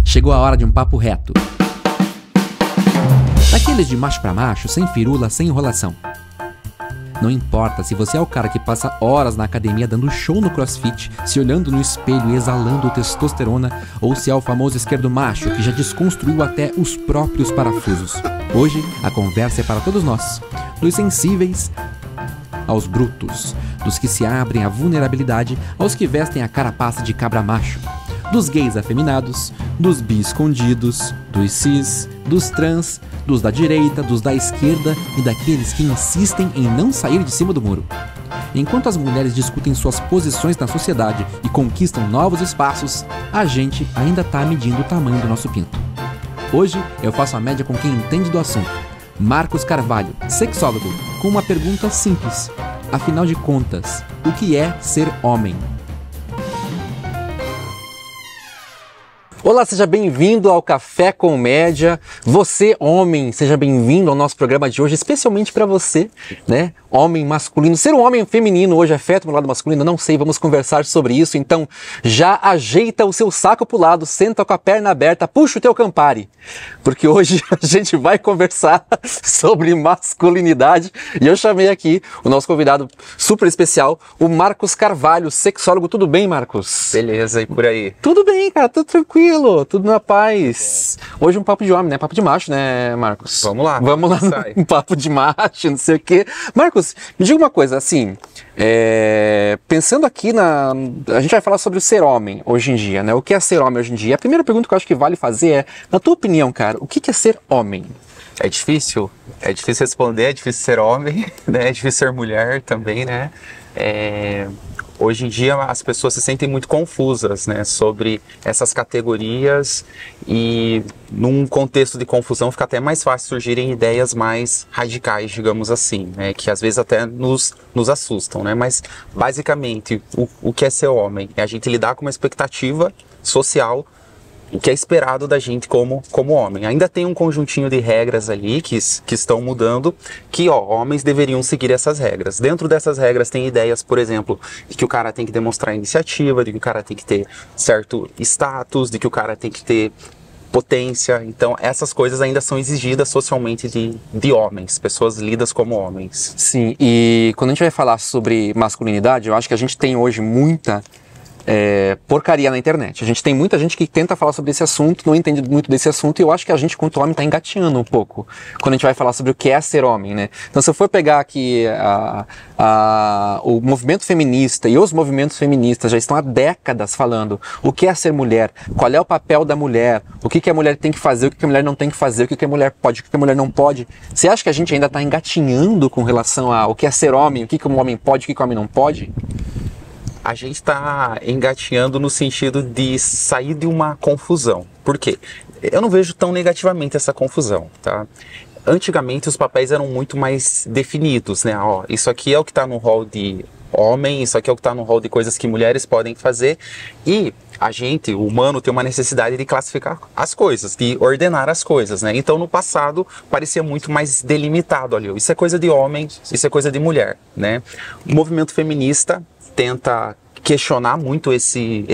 chegou a hora de um papo reto. Daqueles de macho pra macho, sem firula, sem enrolação. Não importa se você é o cara que passa horas na academia dando show no crossfit, se olhando no espelho e exalando testosterona, ou se é o famoso esquerdo macho que já desconstruiu até os próprios parafusos. Hoje, a conversa é para todos nós, dos sensíveis aos brutos, dos que se abrem à vulnerabilidade aos que vestem a carapaça de cabra macho, dos gays afeminados, dos bi escondidos, dos cis, dos trans, dos da direita, dos da esquerda e daqueles que insistem em não sair de cima do muro. Enquanto as mulheres discutem suas posições na sociedade e conquistam novos espaços, a gente ainda tá medindo o tamanho do nosso pinto. Hoje eu faço a média com quem entende do assunto. Marcos Carvalho, sexólogo, com uma pergunta simples. Afinal de contas, o que é ser homem? Olá, seja bem-vindo ao Café com Média. Você, homem, seja bem-vindo ao nosso programa de hoje, especialmente para você, né? Homem masculino. Ser um homem feminino hoje afeta o meu lado masculino? Não sei, vamos conversar sobre isso. Então, já ajeita o seu saco pro lado, senta com a perna aberta, puxa o teu Campari. Porque hoje a gente vai conversar sobre masculinidade. E eu chamei aqui o nosso convidado super especial, o Marcos Carvalho, sexólogo. Tudo bem, Marcos? Beleza, e por aí? Tudo bem, cara, tudo tranquilo, tudo na paz. Hoje um papo de homem, né? Papo de macho, né, Marcos? Vamos lá. Vamos lá, um papo de macho, não sei o quê. Marcos, me diga uma coisa, assim, pensando aqui a gente vai falar sobre o ser homem hoje em dia, né? O que é ser homem hoje em dia? A primeira pergunta que eu acho que vale fazer é, na tua opinião, cara, o que é ser homem? É difícil responder, é difícil ser homem, né? É difícil ser mulher também, né? Hoje em dia as pessoas se sentem muito confusas, né, sobre essas categorias e num contexto de confusão fica até mais fácil surgirem ideias mais radicais, digamos assim, né, que às vezes até nos assustam, né, mas basicamente o que é ser homem? É a gente lidar com uma expectativa social, o que é esperado da gente como homem. Ainda tem um conjuntinho de regras ali que estão mudando, que homens deveriam seguir essas regras. Dentro dessas regras tem ideias, por exemplo, de que o cara tem que demonstrar iniciativa, de que o cara tem que ter certo status, de que o cara tem que ter potência. Então essas coisas ainda são exigidas socialmente de homens, pessoas lidas como homens. Sim, e quando a gente vai falar sobre masculinidade, eu acho que a gente tem hoje muita porcaria na internet. A gente tem muita gente que tenta falar sobre esse assunto, não entende muito desse assunto, e eu acho que a gente, quanto homem, está engatinhando um pouco quando a gente vai falar sobre o que é ser homem, né? Então, se eu for pegar aqui o movimento feminista, e os movimentos feministas já estão há décadas falando o que é ser mulher, qual é o papel da mulher, o que a mulher tem que fazer, o que a mulher não tem que fazer, o que a mulher pode, o que a mulher não pode. Você acha que a gente ainda está engatinhando com relação ao que é ser homem, o que um homem pode, o que o homem não pode? A gente está engatinhando no sentido de sair de uma confusão. Por quê? Eu não vejo tão negativamente essa confusão, tá? Antigamente os papéis eram muito mais definidos, né? Isso aqui é o que está no rol de homem, isso aqui é o que está no rol de coisas que mulheres podem fazer. E a gente, o humano, tem uma necessidade de classificar as coisas, de ordenar as coisas, né? Então no passado parecia muito mais delimitado ali. Isso é coisa de homem, isso é coisa de mulher, né? O movimento feminista tenta questionar muito esse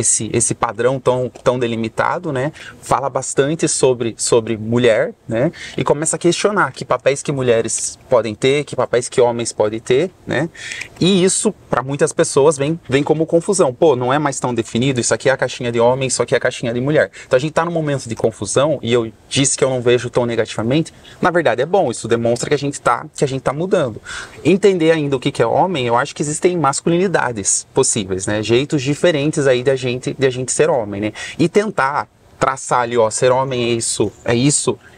padrão tão delimitado, né? Fala bastante sobre mulher, né? E começa a questionar que papéis que mulheres podem ter, que papéis que homens podem ter, né? E isso, para muitas pessoas, vem como confusão. Pô, não é mais tão definido, isso aqui é a caixinha de homem, isso aqui é a caixinha de mulher. Então a gente tá num momento de confusão, e eu disse que eu não vejo tão negativamente. Na verdade é bom, isso demonstra que a gente tá mudando. Entender ainda o que é homem, eu acho que existem masculinidades possíveis, né? Jeitos diferentes aí de a gente ser homem, né? E tentar traçar ali, ser homem é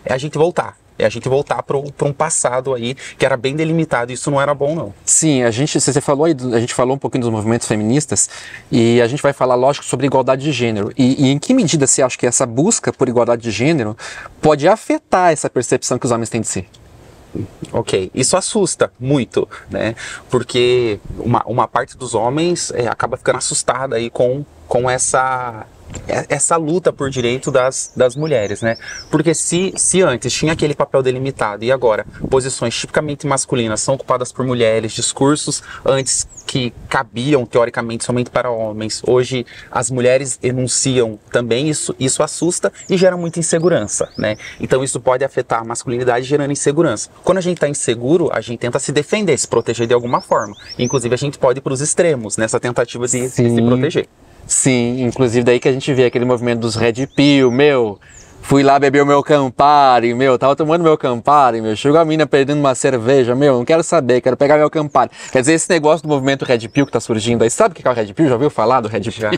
a gente voltar. É a gente voltar para um passado aí que era bem delimitado, e isso não era bom, não. Sim, você falou aí, a gente falou um pouquinho dos movimentos feministas, e a gente vai falar, lógico, sobre igualdade de gênero. E em que medida você acha que essa busca por igualdade de gênero pode afetar essa percepção que os homens têm de si? Ok, isso assusta muito, né? Porque uma parte dos homens acaba ficando assustada aí com essa luta por direito das mulheres, né? Porque se antes tinha aquele papel delimitado e agora posições tipicamente masculinas são ocupadas por mulheres, discursos antes que cabiam teoricamente somente para homens, hoje as mulheres enunciam também, isso assusta e gera muita insegurança, né? Então isso pode afetar a masculinidade gerando insegurança. Quando a gente está inseguro, a gente tenta se defender, se proteger de alguma forma. Inclusive a gente pode ir para os extremos nessa tentativa de se proteger. Sim, inclusive daí que a gente vê aquele movimento dos Red Pill, fui lá beber o meu Campari, tava tomando meu Campari, chegou a mina perdendo uma cerveja, não quero saber, quero pegar meu Campari. Quer dizer, esse negócio do movimento Red Pill que tá surgindo aí, sabe o que é o Red Pill? Já ouviu falar do Red Pill?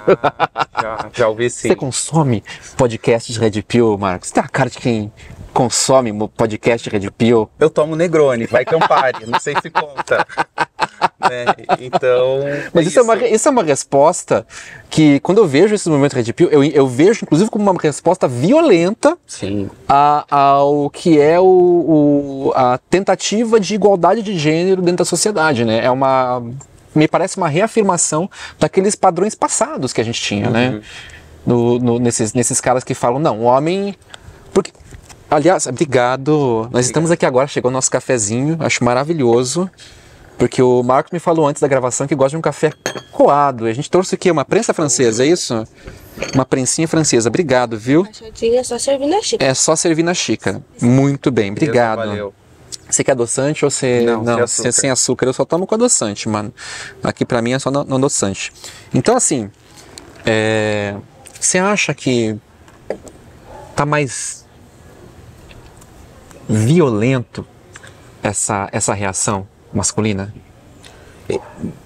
Já ouvi sim. Você consome podcast de Red Pill, Marcos? Você tem a cara de quem consome podcast de Red Pill? Eu tomo Negroni, vai Campari, não sei se conta. Né? Então, mas isso é uma resposta que, quando eu vejo esse movimento Red Pill, eu vejo inclusive como uma resposta violenta ao que é a tentativa de igualdade de gênero dentro da sociedade, né? Me parece uma reafirmação daqueles padrões passados que a gente tinha, né? Nesses caras que falam, não, o homem... Porque, aliás, obrigado. Nós estamos aqui agora, chegou o nosso cafezinho, acho maravilhoso. Porque o Marco me falou antes da gravação que gosta de um café coado. A gente trouxe aqui uma prensa francesa, é isso? Uma prensinha francesa. Obrigado, viu? É só servir na xícara. É só servir na xícara. Muito bem, obrigado. Valeu. Você quer adoçante ou você... Não, sem açúcar. Eu só tomo com adoçante, mano. Aqui pra mim é só no adoçante. Então, assim, você acha que tá mais violento essa reação masculina?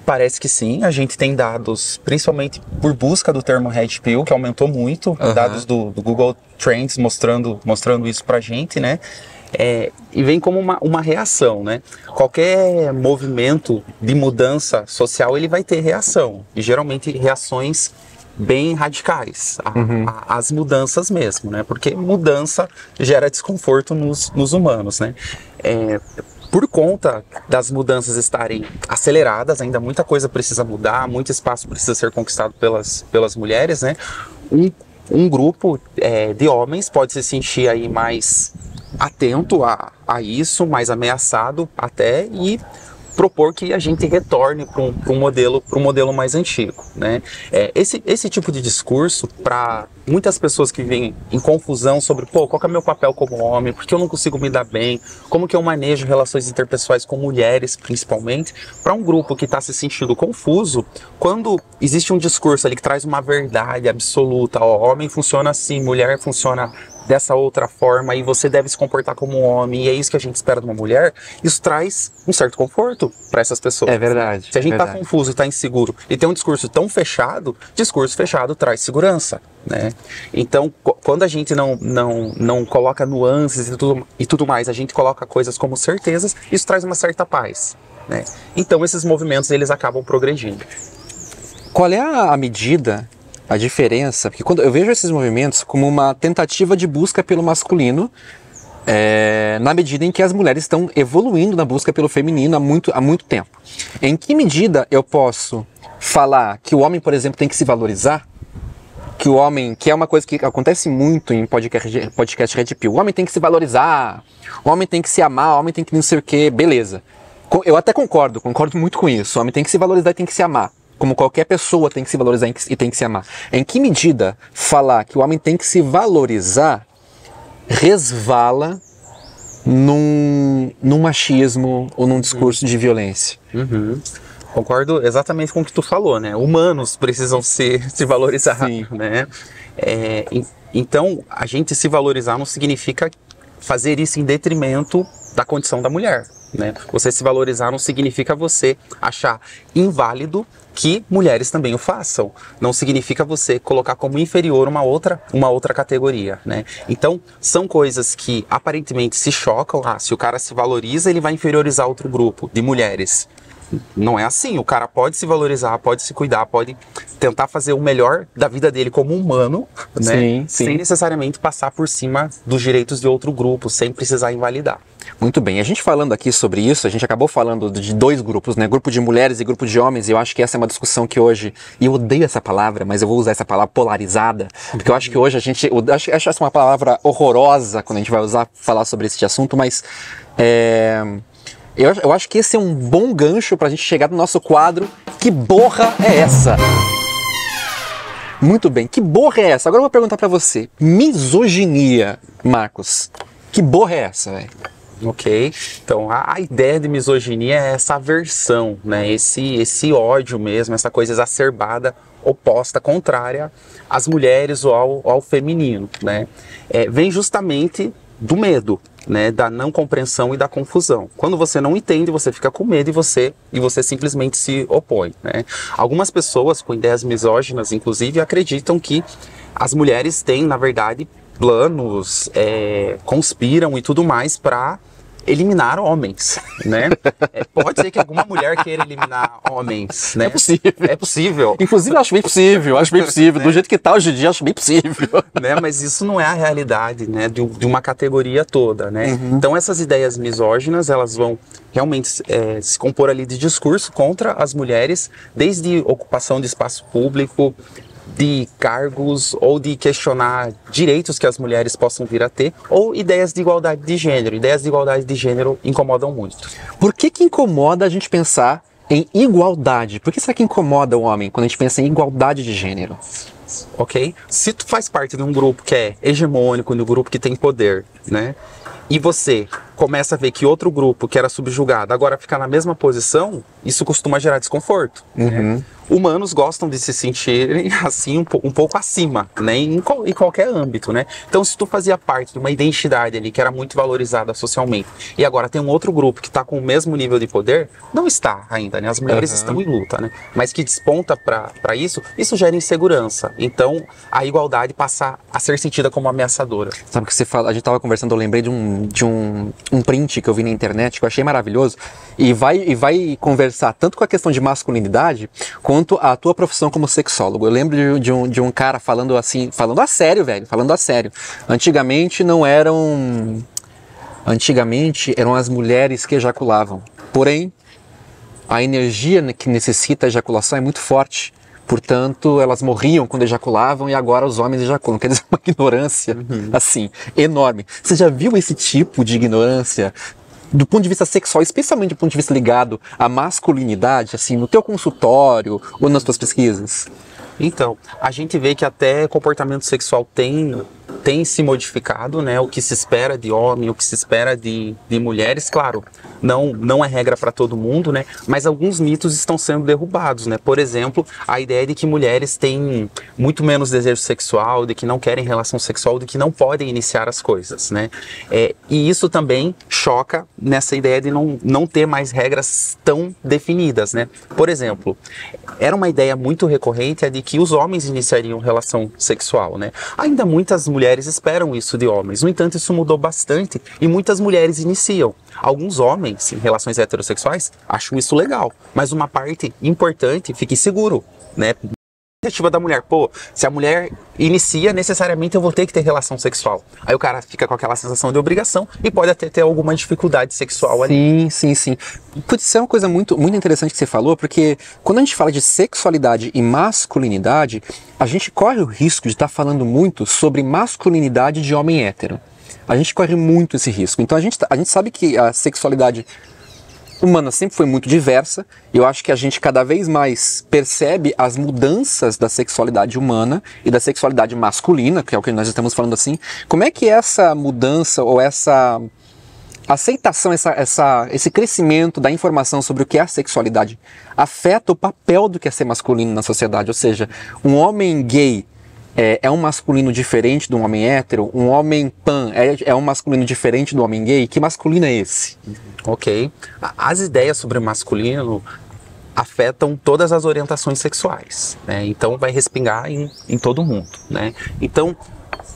Parece que sim, a gente tem dados, principalmente por busca do termo Red Pill, que aumentou muito, dados do Google Trends mostrando isso pra gente, né? E vem como uma reação, né? Qualquer movimento de mudança social, ele vai ter reação, e geralmente reações bem radicais, as mudanças mesmo, né? Porque mudança gera desconforto nos humanos, né? Por conta das mudanças estarem aceleradas, ainda muita coisa precisa mudar, muito espaço precisa ser conquistado pelas mulheres, né? Um grupo de homens pode se sentir aí mais atento a isso, mais ameaçado até, e propor que a gente retorne para um modelo mais antigo, né? Esse tipo de discurso, para muitas pessoas que vêm em confusão sobre, qual que é o meu papel como homem, porque eu não consigo me dar bem, como que eu manejo relações interpessoais com mulheres, principalmente, para um grupo que está se sentindo confuso, quando existe um discurso ali que traz uma verdade absoluta, homem funciona assim, mulher funciona dessa outra forma, e você deve se comportar como um homem, e é isso que a gente espera de uma mulher, isso traz um certo conforto para essas pessoas. É verdade. Se a gente está confuso e está inseguro e tem um discurso tão fechado, discurso fechado traz segurança, né? Então, quando a gente não coloca nuances e tudo mais, a gente coloca coisas como certezas, isso traz uma certa paz, né? Então, esses movimentos, eles acabam progredindo. Qual é a medida, a diferença? Porque quando eu vejo esses movimentos como uma tentativa de busca pelo masculino, na medida em que as mulheres estão evoluindo na busca pelo feminino há muito tempo. Em que medida eu posso falar que o homem, por exemplo, tem que se valorizar? Que o homem, que é uma coisa que acontece muito em podcast Red Pill, o homem tem que se valorizar, o homem tem que se amar, o homem tem que não sei o que, beleza. Eu até concordo muito com isso, o homem tem que se valorizar e tem que se amar. Como qualquer pessoa tem que se valorizar e tem que se amar. Em que medida falar que o homem tem que se valorizar resvala num machismo ou num discurso de violência? Concordo exatamente com o que tu falou, né? Humanos precisam se valorizar, né? Então, a gente se valorizar não significa fazer isso em detrimento da condição da mulher, né? Você se valorizar não significa você achar inválido que mulheres também o façam. Não significa você colocar como inferior uma outra categoria, né? Então, são coisas que aparentemente se chocam. Se o cara se valoriza, ele vai inferiorizar outro grupo de mulheres. Não é assim. O cara pode se valorizar, pode se cuidar, pode tentar fazer o melhor da vida dele como humano, né? Sim, sim. Sem necessariamente passar por cima dos direitos de outro grupo, sem precisar invalidar. Muito bem, a gente falando aqui sobre isso, a gente acabou falando de dois grupos, né? Grupo de mulheres e grupo de homens, e eu acho que essa é uma discussão que hoje, e eu odeio essa palavra, mas eu vou usar essa palavra polarizada, porque eu acho que hoje acho essa uma palavra horrorosa quando a gente vai falar sobre esse assunto, mas eu acho que esse é um bom gancho pra gente chegar no nosso quadro. Que borra é essa? Muito bem, que borra é essa? Agora eu vou perguntar pra você, misoginia, Marcos, que borra é essa, velho? Ok, então a ideia de misoginia é essa aversão, né? Esse ódio mesmo, essa coisa exacerbada, oposta, contrária às mulheres ou ao feminino, né? Vem justamente do medo, né? Da não compreensão e da confusão. Quando você não entende, você fica com medo e você simplesmente se opõe, né? Algumas pessoas com ideias misóginas, inclusive, acreditam que as mulheres têm, na verdade, planos, conspiram e tudo mais para eliminar homens, né? Pode ser que alguma mulher queira eliminar homens, né? É possível. É possível. Inclusive, eu acho bem possível, do jeito que tá hoje em dia, acho bem possível. Né? Mas isso não é a realidade, né? De uma categoria toda, né? Uhum. Então essas ideias misóginas, elas vão realmente se compor ali de discurso contra as mulheres, desde ocupação de espaço público, de cargos, ou de questionar direitos que as mulheres possam vir a ter, ou ideias de igualdade de gênero. Ideias de igualdade de gênero incomodam muito. Por que incomoda a gente pensar em igualdade? Por que será que incomoda o homem quando a gente pensa em igualdade de gênero? Ok? Se tu faz parte de um grupo que é hegemônico, de um grupo que tem poder, né? E você começa a ver que outro grupo que era subjugado agora fica na mesma posição, isso costuma gerar desconforto. Né? Humanos gostam de se sentirem assim um pouco acima, né? Em qualquer âmbito, né? Então, se tu fazia parte de uma identidade ali que era muito valorizada socialmente e agora tem um outro grupo que está com o mesmo nível de poder, não está ainda, né? As mulheres estão em luta, né? Mas que desponta para isso gera insegurança. Então, a igualdade passa a ser sentida como ameaçadora. Sabe o que você fala? A gente estava conversando, eu lembrei de um print que eu vi na internet que eu achei maravilhoso e vai conversar tanto com a questão de masculinidade quanto a tua profissão como sexólogo. Eu lembro de um cara falando assim, falando a sério, velho, falando a sério. Antigamente eram as mulheres que ejaculavam. Porém, a energia que necessita a ejaculação é muito forte. Portanto, elas morriam quando ejaculavam e agora os homens ejaculam. Quer dizer, uma ignorância, assim, enorme. Você já viu esse tipo de ignorância do ponto de vista sexual, especialmente do ponto de vista ligado à masculinidade, assim, no teu consultório ou nas tuas pesquisas? Então, a gente vê que até comportamento sexual tem se modificado, né? O que se espera de homem, o que se espera de mulheres, claro, não é regra para todo mundo, né? Mas alguns mitos estão sendo derrubados, né? Por exemplo, a ideia de que mulheres têm muito menos desejo sexual, de que não querem relação sexual, de que não podem iniciar as coisas, né? E isso também choca nessa ideia de não ter mais regras tão definidas, né? Por exemplo, era uma ideia muito recorrente a de que os homens iniciariam relação sexual, né? Ainda muitas mulheres esperam isso de homens. No entanto, isso mudou bastante e muitas mulheres iniciam. Alguns homens, em relações heterossexuais, acham isso legal, mas uma parte importante fica inseguro, né? A iniciativa da mulher, se a mulher inicia, necessariamente eu vou ter que ter relação sexual. Aí o cara fica com aquela sensação de obrigação e pode até ter alguma dificuldade sexual ali. Sim. Putz, isso é uma coisa muito, muito interessante que você falou, porque quando a gente fala de sexualidade e masculinidade, a gente corre o risco de estar falando muito sobre masculinidade de homem hétero. A gente corre muito esse risco. Então a gente sabe que a sexualidade humana sempre foi muito diversa. Eu acho que a gente cada vez mais percebe as mudanças da sexualidade humana e da sexualidade masculina, que é o que nós estamos falando assim. Como é que essa mudança ou essa aceitação, esse crescimento da informação sobre o que é a sexualidade afeta o papel do que é ser masculino na sociedade? Ou seja, um homem gay é um masculino diferente de um homem hétero? Um homem pan é um masculino diferente do homem gay? Que masculino é esse? Ok. As ideias sobre masculino afetam todas as orientações sexuais, né? Então vai respingar em todo mundo, né? Então,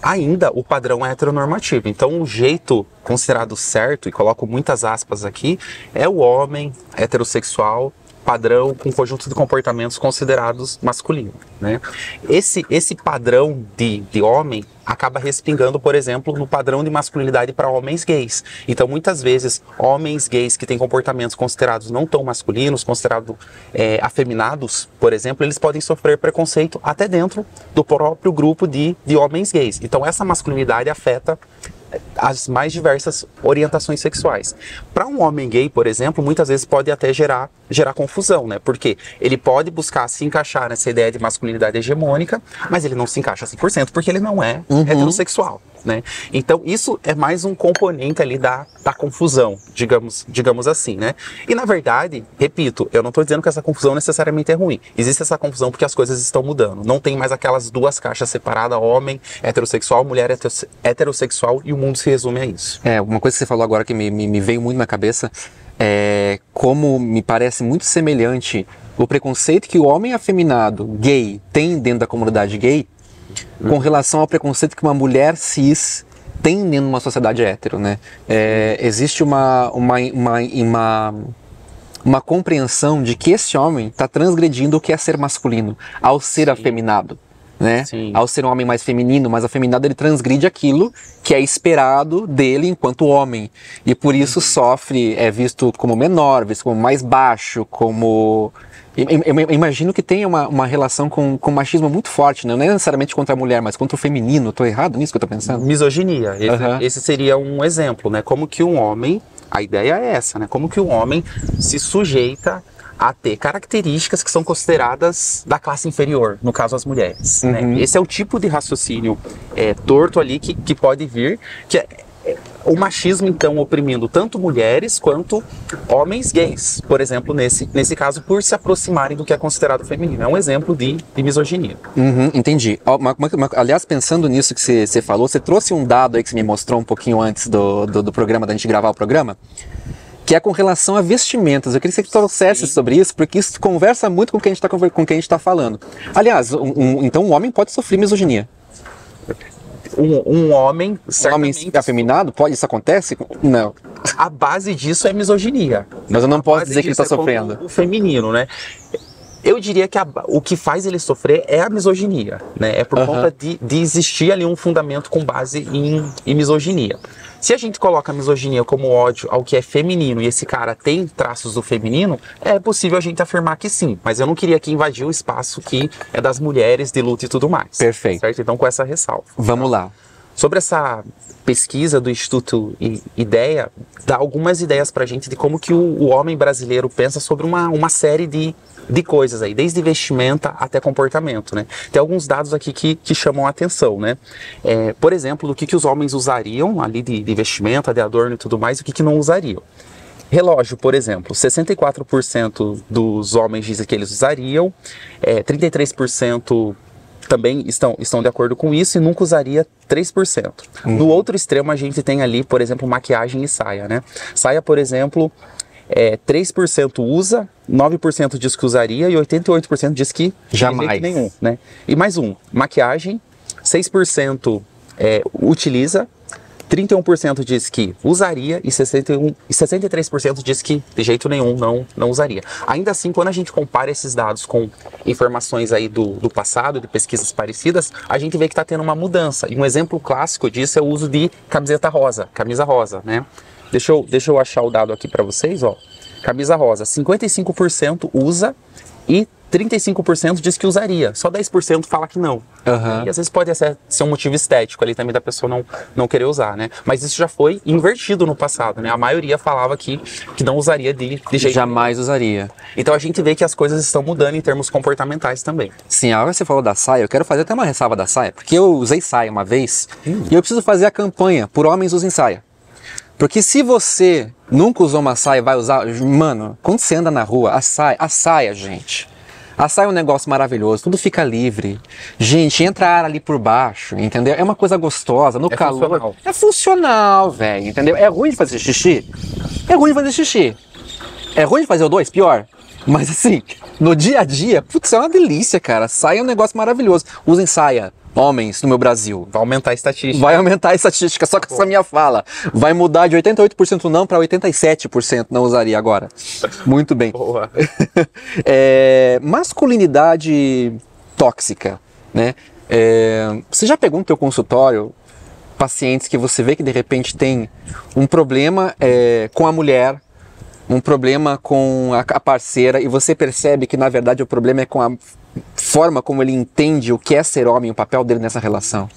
ainda o padrão é heteronormativo. Então, o jeito considerado certo, e coloco muitas aspas aqui, é o homem heterossexual padrão, com um conjunto de comportamentos considerados masculinos, né? Esse padrão de homem acaba respingando, por exemplo, no padrão de masculinidade para homens gays. Então, muitas vezes, homens gays que têm comportamentos considerados não tão masculinos, considerados afeminados, por exemplo, eles podem sofrer preconceito até dentro do próprio grupo de homens gays. Então, essa masculinidade afeta as mais diversas orientações sexuais. Para um homem gay, por exemplo, muitas vezes pode até gerar confusão, né? Porque ele pode buscar se encaixar nessa ideia de masculinidade hegemônica, mas ele não se encaixa 100% porque ele não é heterossexual, né? Então, isso é mais um componente ali da confusão, digamos assim, né? E, na verdade, repito, eu não estou dizendo que essa confusão necessariamente é ruim. Existe essa confusão porque as coisas estão mudando. Não tem mais aquelas duas caixas separadas, homem heterossexual, mulher heterossexual, e o mundo se resume a isso. Uma coisa que você falou agora que me veio muito na cabeça é como me parece muito semelhante o preconceito que o homem afeminado gay tem dentro da comunidade gay com relação ao preconceito que uma mulher cis tem dentro de uma sociedade hétero, né? Existe uma compreensão de que esse homem está transgredindo o que é ser masculino ao ser afeminado, né? Ao ser um homem mais feminino, mais afeminado, ele transgride aquilo que é esperado dele enquanto homem. E por isso sofre, é visto como menor, visto como mais baixo, como... Eu imagino que tenha uma relação com machismo muito forte, né? Não é necessariamente contra a mulher, mas contra o feminino. Estou errado nisso que eu estou pensando? Misoginia. Esse seria um exemplo, né? Como que um homem... A ideia é essa, né? Como que um homem se sujeita a ter características que são consideradas da classe inferior, no caso as mulheres, né? Esse é o tipo de raciocínio torto ali que pode vir, que é o machismo, então, oprimindo tanto mulheres quanto homens gays, por exemplo, nesse caso, por se aproximarem do que é considerado feminino. É um exemplo de misoginia. Entendi. Aliás, pensando nisso que você falou, você trouxe um dado aí que você me mostrou um pouquinho antes do programa, da gente gravar o programa, que é com relação a vestimentas. Eu queria que você trouxesse sobre isso, porque isso conversa muito com o que a gente está falando. Aliás, então um homem pode sofrer misoginia. Um homem... Um homem afeminado? Isso acontece? Não. A base disso é misoginia. Mas eu não posso dizer que ele está sofrendo. O feminino, né? Eu diria que o que faz ele sofrer é a misoginia, né? É por conta de existir ali um fundamento com base em misoginia. Se a gente coloca a misoginia como ódio ao que é feminino e esse cara tem traços do feminino, é possível a gente afirmar que sim. Mas eu não queria aqui invadir o espaço que é das mulheres, de luta e tudo mais. Perfeito. Certo? Então, com essa ressalva. Vamos lá. Sobre essa pesquisa do Instituto IDEA, dá algumas ideias pra gente de como que o homem brasileiro pensa sobre uma série de coisas aí, desde vestimenta até comportamento, né? Tem alguns dados aqui que chamam a atenção, né? Por exemplo, do que os homens usariam ali de vestimenta, de adorno e tudo mais, e o que não usariam. Relógio, por exemplo, 64% dos homens dizem que eles usariam, 33% também estão de acordo com isso e nunca usaria 3%. No outro extremo a gente tem ali, por exemplo, maquiagem e saia, né? Saia, por exemplo, 3% usa, 9% diz que usaria e 88% diz que jamais. De jeito nenhum, né? E mais maquiagem, 6% utiliza, 31% diz que usaria e 63% diz que de jeito nenhum não usaria. Ainda assim, quando a gente compara esses dados com informações aí do passado, de pesquisas parecidas, a gente vê que está tendo uma mudança. E um exemplo clássico disso é o uso de camisa rosa, né? Deixa eu achar o dado aqui para vocês, ó. Camisa rosa, 55% usa e 35% diz que usaria. Só 10% fala que não. E às vezes pode ser um motivo estético ali também da pessoa não querer usar, né? Mas isso já foi invertido no passado, né? A maioria falava que não usaria de jeito jamais usaria. Então a gente vê que as coisas estão mudando em termos comportamentais também. Sim, agora você falou da saia, eu quero fazer até uma ressalva da saia, porque eu usei saia uma vez e eu preciso fazer a campanha por homens usem saia. Porque se você nunca usou uma saia, vai usar... Mano, quando você anda na rua, a saia, gente... A saia é um negócio maravilhoso, tudo fica livre. Gente, entra ar ali por baixo, entendeu? É uma coisa gostosa, no calor. Funcional. É funcional, velho, entendeu? É ruim de fazer xixi? É ruim de fazer xixi. É ruim de fazer o dois? Pior. Mas assim, no dia a dia, putz, é uma delícia, cara. Saia é um negócio maravilhoso. Usem saia. homens no meu Brasil. Vai aumentar a estatística. Vai aumentar a estatística, só com essa minha fala. Vai mudar de 88% não para 87% não usaria agora. Muito bem. Boa. Masculinidade tóxica, né? Você já pegou no teu consultório pacientes que você vê que de repente tem um problema com a mulher, um problema com a parceira, e você percebe que na verdade o problema é com a forma como ele entende o que é ser homem, o papel dele nessa relação?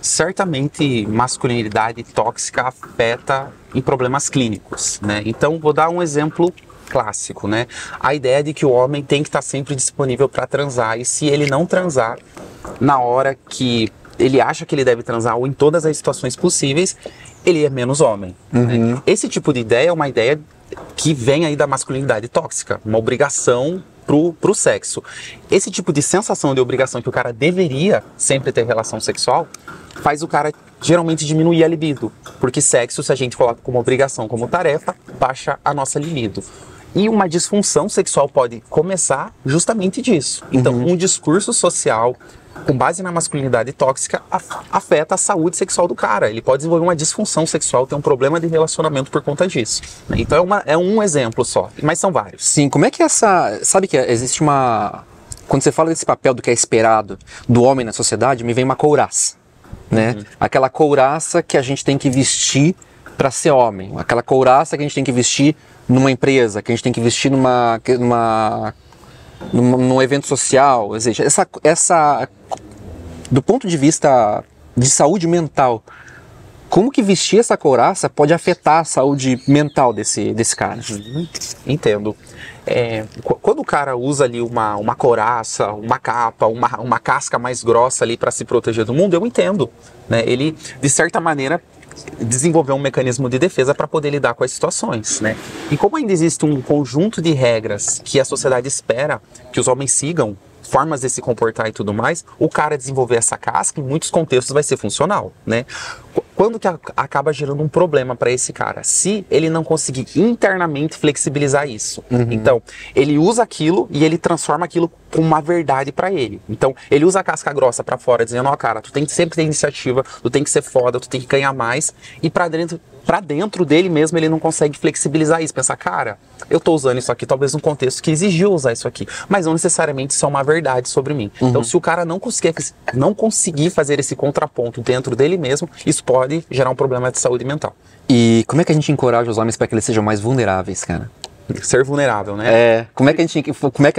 Certamente masculinidade tóxica afeta em problemas clínicos, né? Então vou dar um exemplo clássico, né? A ideia de que o homem tem que estar sempre disponível para transar, e se ele não transar na hora que ele acha que ele deve transar ou em todas as situações possíveis, ele é menos homem, né? Esse tipo de ideia é uma ideia que vem aí da masculinidade tóxica, uma obrigação pro sexo. Esse tipo de sensação de obrigação que o cara deveria sempre ter relação sexual faz o cara geralmente diminuir a libido, porque sexo, se a gente coloca como obrigação, como tarefa, baixa a nossa libido. E uma disfunção sexual pode começar justamente disso. Então, um discurso social com base na masculinidade tóxica afeta a saúde sexual do cara. Ele pode desenvolver uma disfunção sexual, ter um problema de relacionamento por conta disso. Então é um exemplo só, mas são vários. Sim, como é que sabe que existe uma... Quando você fala desse papel do que é esperado do homem na sociedade, me vem uma couraça, né? Aquela couraça que a gente tem que vestir para ser homem. Aquela couraça que a gente tem que vestir numa empresa, que a gente tem que vestir num evento social. Ou seja, do ponto de vista de saúde mental, como que vestir essa couraça pode afetar a saúde mental desse cara? Entendo. Quando o cara usa ali uma couraça, uma capa, uma casca mais grossa ali para se proteger do mundo, eu entendo, né? Ele, de certa maneira, desenvolveu um mecanismo de defesa para poder lidar com as situações, né? E como ainda existe um conjunto de regras que a sociedade espera que os homens sigam, formas de se comportar e tudo mais, o cara desenvolver essa casca, em muitos contextos, vai ser funcional, né? Quando que acaba gerando um problema para esse cara? Se ele não conseguir internamente flexibilizar isso. Então, ele usa aquilo e ele transforma aquilo com uma verdade para ele. Então, ele usa a casca grossa para fora, dizendo, ó, cara, tu tem que sempre ter iniciativa, tu tem que ser foda, tu tem que ganhar mais, e para dentro dele mesmo ele não consegue flexibilizar isso, pensar, cara, eu tô usando isso aqui talvez num contexto que exigiu usar isso aqui, mas não necessariamente isso é uma verdade sobre mim. Então, se o cara não conseguir fazer esse contraponto dentro dele mesmo, isso pode gerar um problema de saúde mental. E como é que a gente encoraja os homens para que eles sejam mais vulneráveis, cara? Ser vulnerável, né? Como é que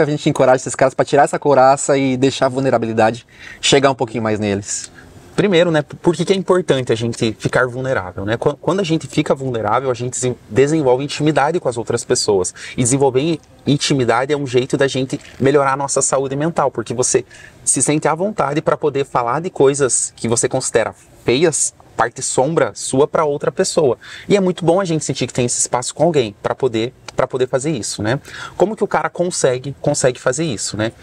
a gente encoraja esses caras para tirar essa couraça e deixar a vulnerabilidade chegar um pouquinho mais neles? Primeiro, né, por que é importante a gente ficar vulnerável, né? Quando a gente fica vulnerável, a gente desenvolve intimidade com as outras pessoas. E desenvolver intimidade é um jeito da gente melhorar a nossa saúde mental, porque você se sente à vontade para poder falar de coisas que você considera feias, parte sombra sua, para outra pessoa. E é muito bom a gente sentir que tem esse espaço com alguém para poder fazer isso, né? Como que o cara consegue fazer isso, né?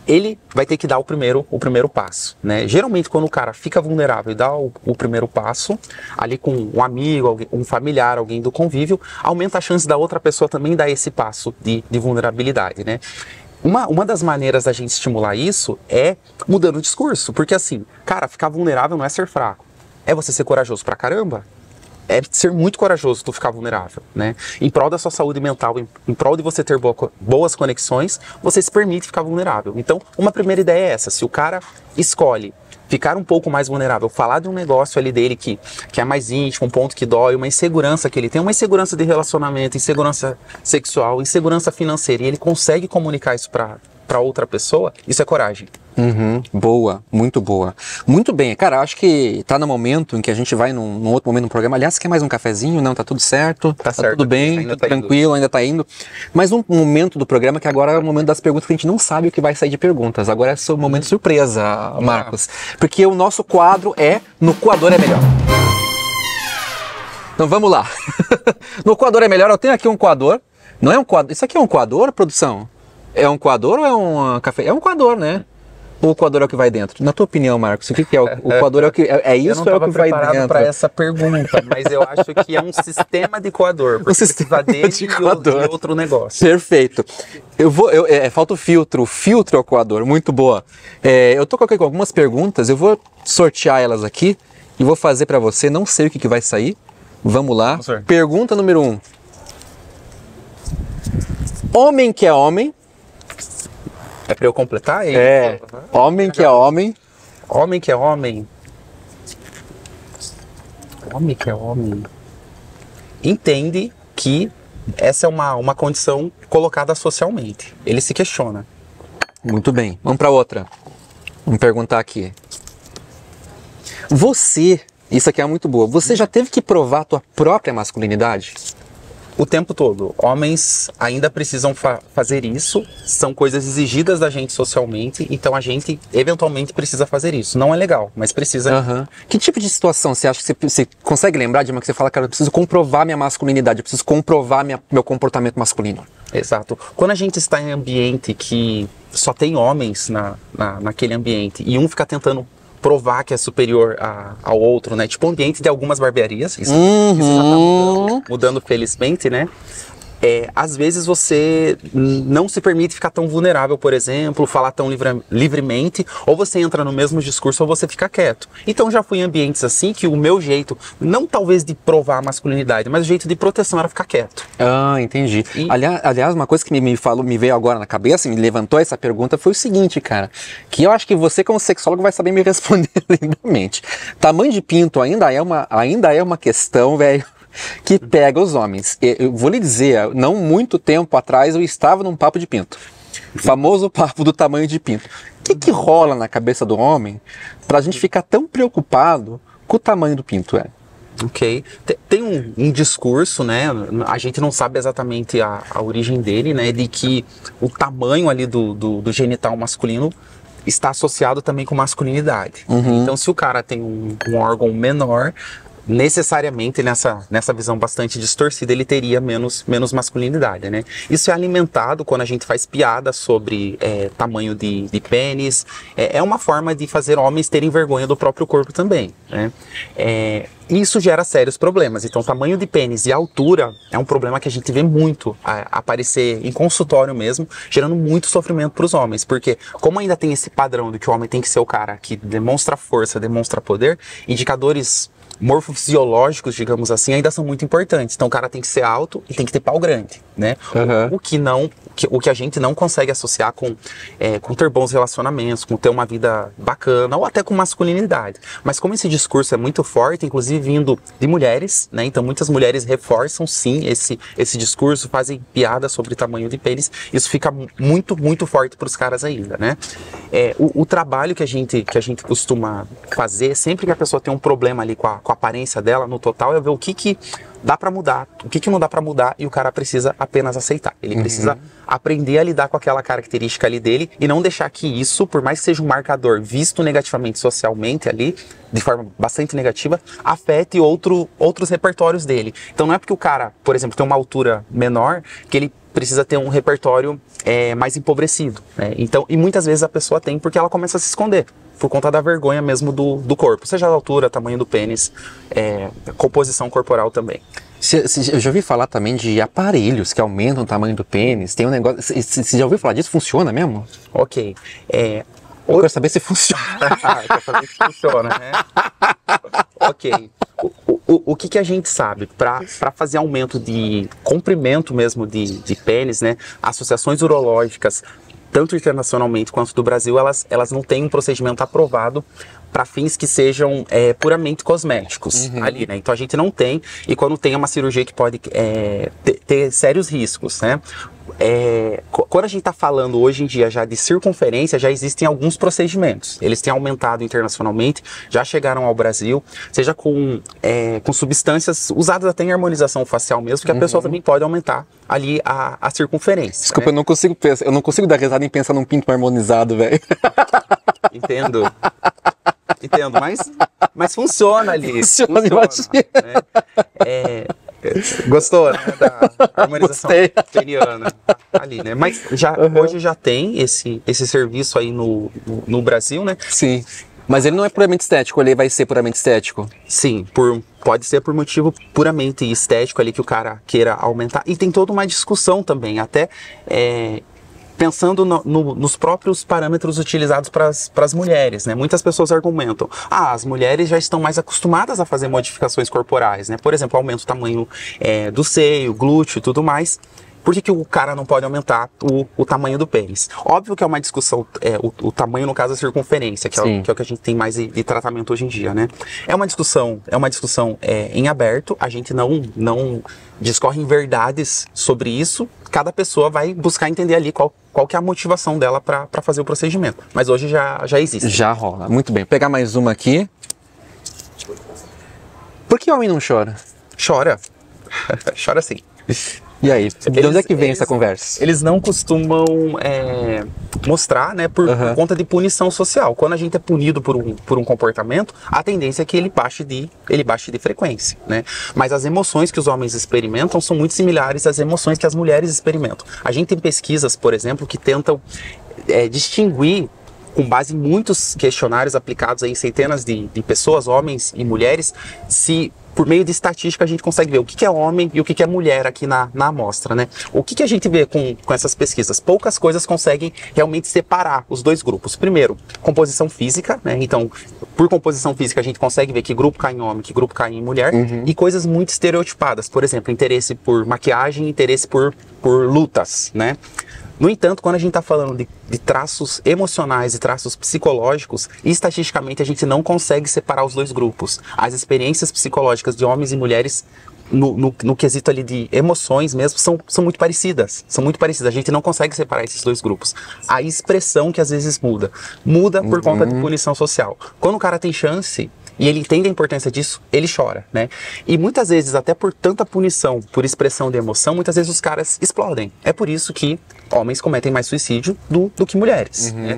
Ele vai ter que dar o primeiro passo, né? Geralmente, quando o cara fica vulnerável e dá o primeiro passo, ali com um amigo, um familiar, alguém do convívio, aumenta a chance da outra pessoa também dar esse passo de vulnerabilidade, né? Uma das maneiras da gente estimular isso é mudando o discurso, porque assim, cara, ficar vulnerável não é ser fraco, é você ser corajoso pra caramba. É ser muito corajoso tu ficar vulnerável, né? Em prol da sua saúde mental, em prol de você ter boas conexões, você se permite ficar vulnerável. Então, uma primeira ideia é essa. Se o cara escolhe ficar um pouco mais vulnerável, falar de um negócio ali dele que é mais íntimo, um ponto que dói, uma insegurança que ele tem, uma insegurança de relacionamento, insegurança sexual, insegurança financeira, e ele consegue comunicar isso para outra pessoa, isso é coragem. Boa, muito boa. Muito bem, cara, acho que tá no momento em que a gente vai num outro momento no programa. Aliás, quer mais um cafezinho? Não, tá tudo certo? Tá certo, tudo bem, tudo tranquilo, ainda tá indo. Mas um momento do programa que agora é o momento das perguntas que a gente não sabe o que vai sair de perguntas. Agora é o momento surpresa, Marcos. Porque o nosso quadro é No Coador é Melhor. Então vamos lá. No Coador é Melhor, eu tenho aqui um coador. Não é um coador? Isso aqui é um coador, produção? É um coador ou é um café? É um coador, né? ou o coador é o que vai dentro? Na tua opinião, Marcos, o que é o coador? É o que é isso ou é o que vai dentro? Eu não estava preparado para essa pergunta, mas eu acho que é um sistema de coador. Um sistema de coador. E outro negócio. Perfeito. Falta o filtro. O filtro é o coador. Muito boa. Eu tô aqui com algumas perguntas. Eu vou sortear elas aqui e vou fazer para você. Não sei o que vai sair. Vamos lá. Pergunta número 1. Homem que é homem. É para eu completar? Homem que é homem. Homem que é homem. Homem que é homem. Entende que essa é uma condição colocada socialmente. Ele se questiona. Muito bem. Vamos para outra. Vamos perguntar aqui. Isso aqui é muito boa. Você já teve que provar a tua própria masculinidade? O tempo todo. Homens ainda precisam fazer isso, são coisas exigidas da gente socialmente, então a gente eventualmente precisa fazer isso. Não é legal, mas precisa. Que tipo de situação você acha que você consegue lembrar de uma que você fala, cara, eu preciso comprovar minha masculinidade, eu preciso comprovar meu comportamento masculino? Exato. Quando a gente está em ambiente que só tem homens naquele ambiente e um fica tentando provar que é superior ao outro, né? Tipo o ambiente de algumas barbearias. Isso já tá mudando felizmente, né? Às vezes você não se permite ficar tão vulnerável, por exemplo, falar tão livremente, ou você entra no mesmo discurso ou você fica quieto. Então já fui em ambientes assim que o meu jeito, não talvez de provar a masculinidade, mas o jeito de proteção era ficar quieto. Entendi. Aliás, uma coisa que me veio agora na cabeça, me levantou essa pergunta, foi o seguinte, cara, que eu acho que você como sexólogo vai saber me responder lindamente. Tamanho de pinto ainda é uma questão, velho, que pega os homens. Eu vou lhe dizer, não muito tempo atrás eu estava num papo de pinto. O famoso papo do tamanho de pinto. O que rola na cabeça do homem pra gente ficar tão preocupado com o tamanho do pinto, Ok. Tem um discurso, né? A gente não sabe exatamente a origem dele, né? De que o tamanho ali do genital masculino está associado também com masculinidade. Então, se o cara tem um órgão menor, necessariamente nessa visão bastante distorcida ele teria menos masculinidade, né? Isso é alimentado quando a gente faz piada sobre tamanho de pênis. É uma forma de fazer homens terem vergonha do próprio corpo também, né? Isso gera sérios problemas. Então, tamanho de pênis e altura é um problema que a gente vê muito aparecer em consultório mesmo, gerando muito sofrimento para os homens, porque como ainda tem esse padrão de que o homem tem que ser o cara que demonstra força, demonstra poder, indicadores morfofisiológicos, digamos assim, ainda são muito importantes. Então o cara tem que ser alto e tem que ter pau grande, né? O que a gente não consegue associar com ter bons relacionamentos, com ter uma vida bacana, ou até com masculinidade. Mas como esse discurso é muito forte, inclusive vindo de mulheres, né? Então muitas mulheres reforçam sim esse discurso, fazem piada sobre o tamanho de pênis. Isso fica muito, muito forte para os caras ainda, né? O trabalho que a gente costuma fazer, sempre que a pessoa tem um problema ali com a aparência dela, no total, é ver o que dá pra mudar, o que não dá pra mudar, e o cara precisa apenas aceitar. Ele precisa aprender a lidar com aquela característica ali dele e não deixar que isso, por mais que seja um marcador visto negativamente socialmente ali, de forma bastante negativa, afete outros repertórios dele. Então não é porque o cara, por exemplo, tem uma altura menor que ele precisa ter um repertório mais empobrecido, né? Então, e muitas vezes a pessoa tem porque ela começa a se esconder por conta da vergonha mesmo do corpo, seja da altura, tamanho do pênis, composição corporal também. Eu já ouvi falar também de aparelhos que aumentam o tamanho do pênis. Tem um negócio. Você já ouviu falar disso? Funciona mesmo? Ok. Eu quero saber se funciona. Eu quero saber se funciona, né? Ok. O que a gente sabe? Para fazer aumento de comprimento mesmo de pênis, né? Associações urológicas, tanto internacionalmente quanto do Brasil, elas não têm um procedimento aprovado para fins que sejam puramente cosméticos ali, né? Então a gente não tem, e quando tem é uma cirurgia que pode ter sérios riscos, né? Quando a gente está falando hoje em dia já de circunferência, já existem alguns procedimentos. Eles têm aumentado internacionalmente, já chegaram ao Brasil, seja com substâncias usadas até em harmonização facial mesmo, que a pessoa também pode aumentar ali a circunferência. Desculpa, né? Eu não consigo dar risada em pensar num pinto harmonizado, velho. Entendo, mas funciona ali. Funciona, imagina. Né? Gostou, né? Da harmonização Gostei. peniana ali, né? Mas hoje já tem esse serviço aí no Brasil, né? Sim. Mas ele não é puramente estético, ele vai ser puramente estético? Sim, pode ser por motivo puramente estético ali que o cara queira aumentar. E tem toda uma discussão também, até pensando nos próprios parâmetros utilizados para as mulheres, né? Muitas pessoas argumentam, as mulheres já estão mais acostumadas a fazer modificações corporais, né? Por exemplo, aumenta o tamanho do seio, glúteo e tudo mais. Por que o cara não pode aumentar o tamanho do pênis? Óbvio que é uma discussão, o tamanho no caso da circunferência, que é o que a gente tem mais de tratamento hoje em dia, né? É uma discussão em aberto, a gente não discorre em verdades sobre isso, cada pessoa vai buscar entender ali qual que é a motivação dela para fazer o procedimento. Mas hoje já existe. Já rola, muito bem. Vou pegar mais uma aqui. Por que o homem não chora? Chora. Chora sim. E aí, de onde é que vem essa conversa? Eles não costumam mostrar, né, por conta de punição social. Quando a gente é punido por um comportamento, a tendência é que ele baixe de frequência, né? Mas as emoções que os homens experimentam são muito similares às emoções que as mulheres experimentam. A gente tem pesquisas, por exemplo, que tentam distinguir, com base em muitos questionários aplicados aí em centenas de pessoas, homens e mulheres, se por meio de estatística a gente consegue ver o que é homem e o que é mulher aqui na amostra, né? O que a gente vê com essas pesquisas? Poucas coisas conseguem realmente separar os dois grupos. Primeiro, composição física, né? Então, por composição física a gente consegue ver que grupo cai em homem, que grupo cai em mulher, e coisas muito estereotipadas. Por exemplo, interesse por maquiagem, interesse por lutas, né? No entanto, quando a gente está falando de traços emocionais e traços psicológicos, estatisticamente a gente não consegue separar os dois grupos. As experiências psicológicas de homens e mulheres, no quesito ali de emoções mesmo, são muito parecidas. São muito parecidas. A gente não consegue separar esses dois grupos. A expressão que às vezes muda por conta de punição social. Quando o cara tem chance e ele entende a importância disso, ele chora, né? E muitas vezes, até por tanta punição, por expressão de emoção, muitas vezes os caras explodem. É por isso que homens cometem mais suicídio do que mulheres, né?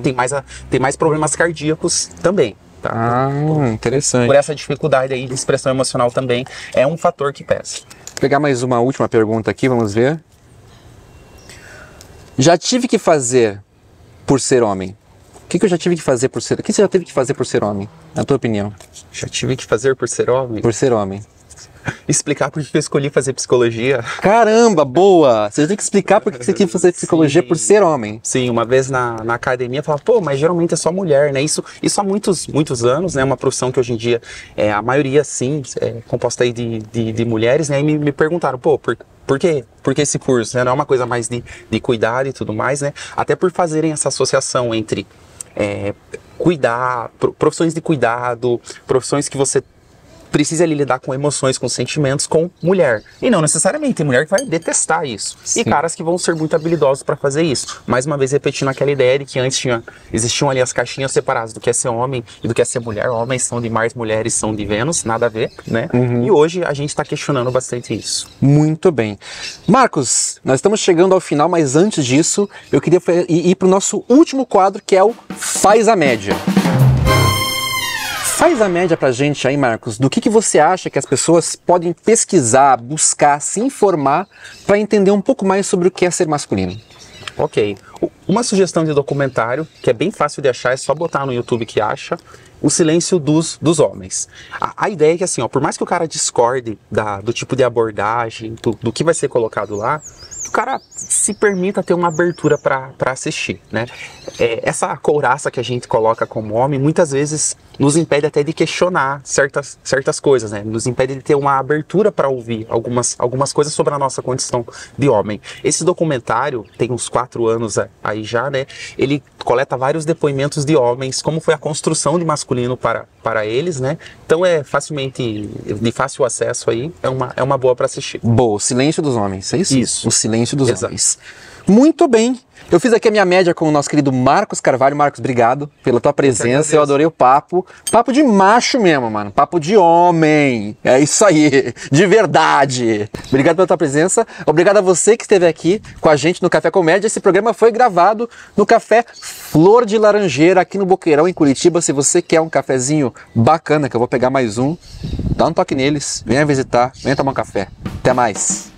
Tem mais problemas cardíacos também. Tá? Interessante. Por essa dificuldade aí de expressão emocional também é um fator que pesa. Vou pegar mais uma última pergunta aqui, vamos ver. Já tive que fazer por ser homem. O que eu já tive que fazer por ser... O que você já teve que fazer por ser homem, na tua opinião? Já tive que fazer por ser homem? Por ser homem. Explicar por que eu escolhi fazer psicologia. Caramba, boa! Você tem que explicar por que você quis fazer psicologia por ser homem. Sim, uma vez na academia, eu falava, mas geralmente é só mulher, né? Isso há muitos anos, né? Uma profissão que hoje em dia, a maioria, sim, é composta aí de mulheres, né? E me perguntaram, por quê? Por que esse curso? Né? Não é uma coisa mais de cuidado e tudo mais, né? Até por fazerem essa associação entre profissões de cuidado, profissões que você precisa ali lidar com emoções, com sentimentos, com mulher. E não necessariamente, tem mulher que vai detestar isso. Sim. E caras que vão ser muito habilidosos para fazer isso. Mais uma vez repetindo aquela ideia de que antes existiam ali as caixinhas separadas do que é ser homem e do que é ser mulher. Homens são de Marte, mulheres são de Vênus, nada a ver, né? E hoje a gente está questionando bastante isso. Muito bem. Marcos, nós estamos chegando ao final, mas antes disso, eu queria ir para o nosso último quadro, que é o Faz a Média. Faz a média pra gente aí, Marcos, do que você acha que as pessoas podem pesquisar, buscar, se informar para entender um pouco mais sobre o que é ser masculino. Ok. Uma sugestão de documentário, que é bem fácil de achar, é só botar no YouTube que acha, O Silêncio dos Homens. A ideia é que, assim, por mais que o cara discorde do tipo de abordagem, do que vai ser colocado lá, o cara se permita ter uma abertura para assistir, né? Essa couraça que a gente coloca como homem, muitas vezes nos impede até de questionar certas coisas, né? Nos impede de ter uma abertura para ouvir algumas coisas sobre a nossa condição de homem. Esse documentário tem uns 4 anos aí já, né? Ele coleta vários depoimentos de homens, como foi a construção de masculino para eles, né? Então é de fácil acesso aí, é uma boa para assistir. Boa, O Silêncio dos Homens, é isso? Isso. O Silêncio dos Homens. Muito bem. Eu fiz aqui a minha média com o nosso querido Marcos Carvalho. Marcos, obrigado pela tua presença. Eu adorei o papo. Papo de macho mesmo, mano. Papo de homem. É isso aí. De verdade. Obrigado pela tua presença. Obrigado a você que esteve aqui com a gente no Café Comédia. Esse programa foi gravado no Café Flor de Laranjeira, aqui no Boqueirão, em Curitiba. Se você quer um cafezinho bacana, que eu vou pegar mais um, dá um toque neles. Venha visitar. Venha tomar um café. Até Até mais!